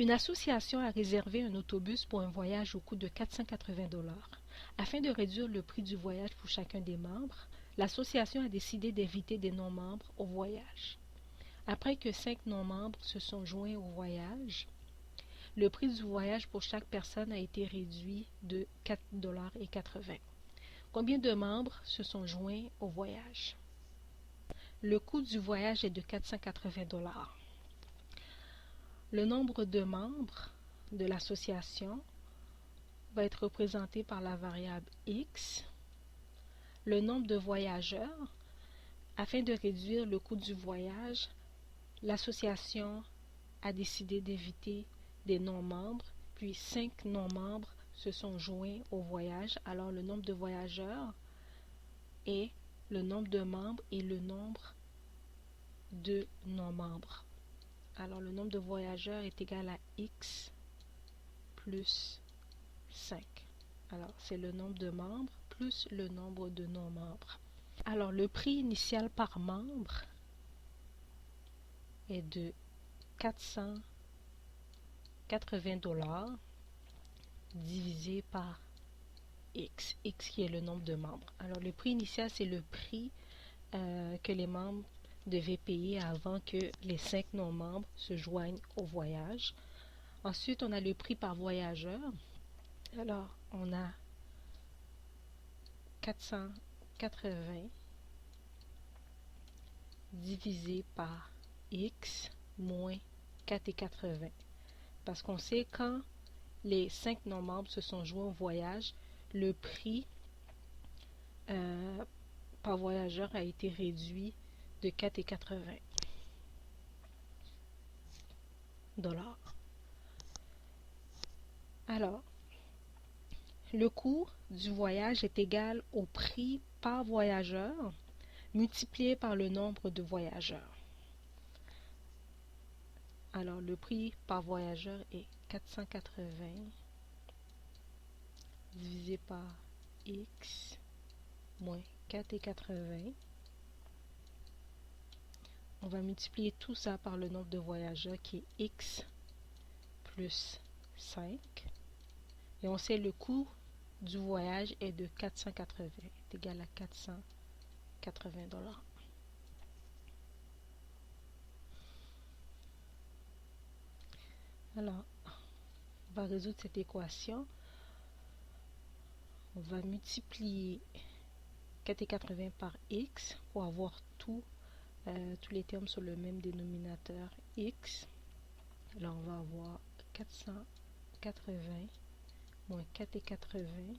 Une association a réservé un autobus pour un voyage au coût de 480 $. Afin de réduire le prix du voyage pour chacun des membres, l'association a décidé d'inviter des non-membres au voyage. Après que 5 non-membres se sont joints au voyage, le prix du voyage pour chaque personne a été réduit de 4,80 $. Combien de membres se sont joints au voyage? Le coût du voyage est de 480 $. Le nombre de membres de l'association va être représenté par la variable X. Le nombre de voyageurs, afin de réduire le coût du voyage, l'association a décidé d'inviter des non-membres, puis 5 non-membres se sont joints au voyage. Alors le nombre de voyageurs est le nombre de membres et le nombre de non-membres. Alors le nombre de voyageurs est égal à X plus 5. Alors c'est le nombre de membres plus le nombre de non-membres. Alors le prix initial par membre est de 480 $ divisé par X qui est le nombre de membres. Alors le prix initial, c'est le prix que les membres devaient payer avant que les 5 non-membres se joignent au voyage. Ensuite, on a le prix par voyageur. Alors, on a 480 divisé par X moins 4,80. Parce qu'on sait quand les 5 non-membres se sont joints au voyage, le prix par voyageur a été réduit de 4,80 $. Alors, le coût du voyage est égal au prix par voyageur multiplié par le nombre de voyageurs. Alors, le prix par voyageur est 480 divisé par X moins 4,80. On va multiplier tout ça par le nombre de voyageurs qui est X plus 5. Et on sait le coût du voyage est de 480, est égal à 480 $. Alors, on va résoudre cette équation. On va multiplier 4,80 par X pour avoir tous les termes sur le même dénominateur X. Alors, on va avoir 480 moins 4,80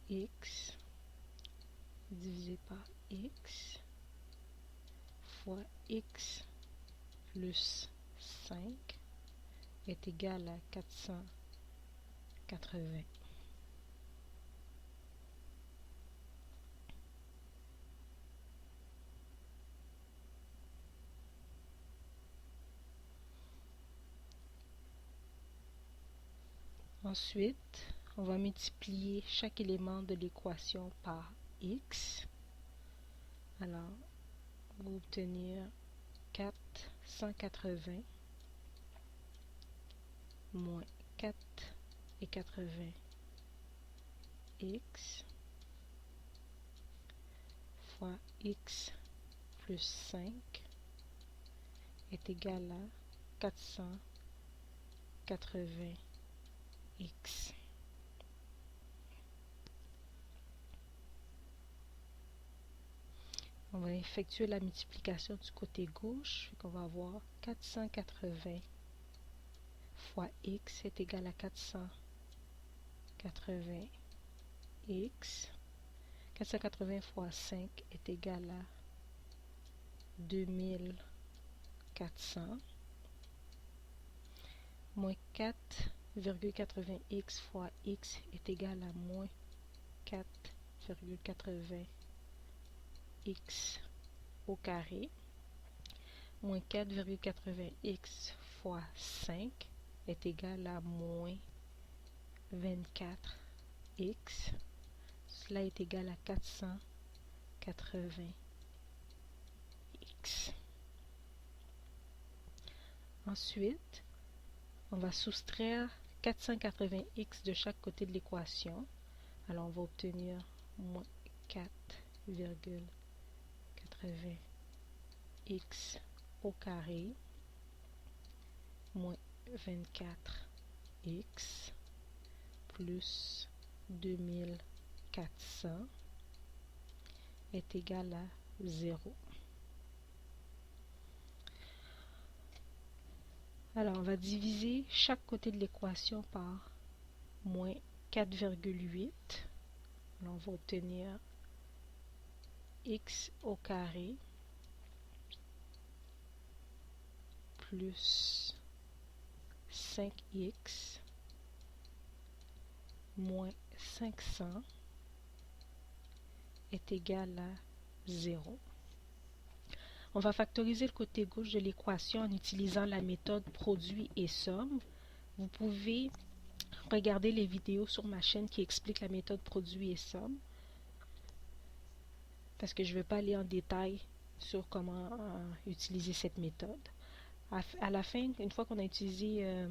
X divisé par X fois X plus 5 est égal à 480. Ensuite, on va multiplier chaque élément de l'équation par X. Alors, on va obtenir 480 moins 4,80 X fois X plus 5 est égal à 480 X. On va effectuer la multiplication du côté gauche. On va avoir 480 fois X est égal à 480 X. 480 fois 5 est égal à 2400 moins 4,80 X fois X est égal à moins 4,80 X au carré moins 4,80 X fois 5 est égal à moins 24 X. Cela est égal à 480 X. x. Ensuite, on va soustraire 480x de chaque côté de l'équation. Alors, on va obtenir moins 4,80x au carré moins 24x plus 2400 est égal à 0. Alors, on va diviser chaque côté de l'équation par moins 4,8. Alors, on va obtenir x au carré plus 5x moins 500 est égal à 0. On va factoriser le côté gauche de l'équation en utilisant la méthode produit et somme. Vous pouvez regarder les vidéos sur ma chaîne qui expliquent la méthode produit et somme, parce que je ne vais pas aller en détail sur comment utiliser cette méthode. À la fin, une fois qu'on a utilisé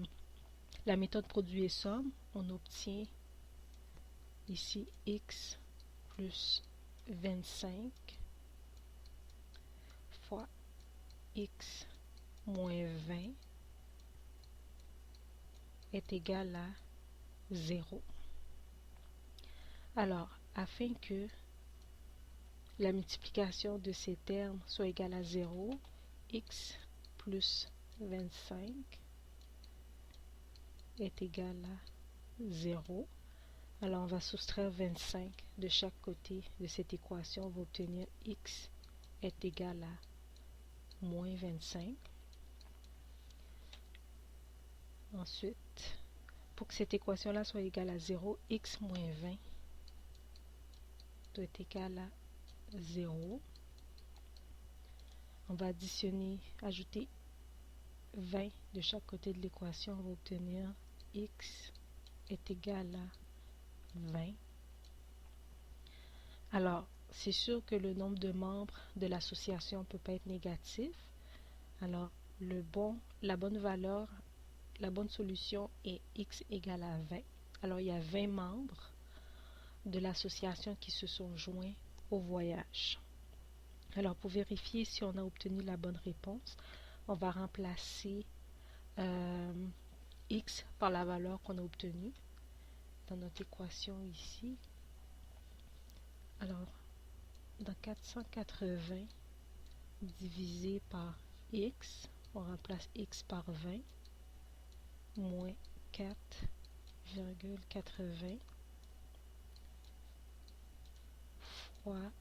la méthode produit et somme, on obtient ici x plus 25 fois x moins 20 est égal à 0. Alors, afin que la multiplication de ces termes soit égale à 0, x plus 25 est égal à 0. Alors, on va soustraire 25 de chaque côté de cette équation. On va obtenir x est égal à moins 25. Ensuite, pour que cette équation-là soit égale à 0, x moins 20 doit être égal à 0. On va ajouter 20 de chaque côté de l'équation. On va obtenir x est égal à 20. Alors, c'est sûr que le nombre de membres de l'association ne peut pas être négatif. Alors, la bonne solution est x égale à 20. Alors, il y a 20 membres de l'association qui se sont joints au voyage. Alors, pour vérifier si on a obtenu la bonne réponse, on va remplacer x par la valeur qu'on a obtenue dans notre équation ici. Alors, dans 480 divisé par x, on remplace x par 20, moins 4,80 fois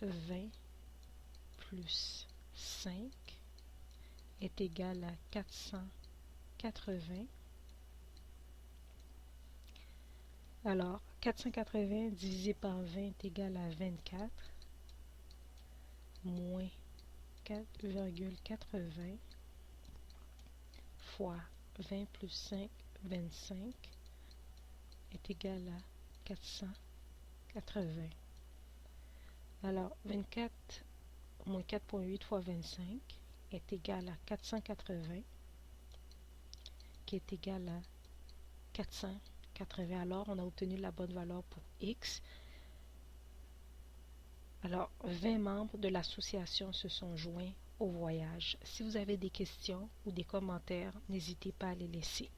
20 plus 5 est égal à 480. Alors, 480 divisé par 20 est égal à 24, moins 4,80 fois 20 plus 5, 25 est égal à 480. Alors, 24 moins 4,8 fois 25 est égal à 480, qui est égal à 480. Alors, on a obtenu la bonne valeur pour x. Alors, 20 membres de l'association se sont joints au voyage. Si vous avez des questions ou des commentaires, n'hésitez pas à les laisser.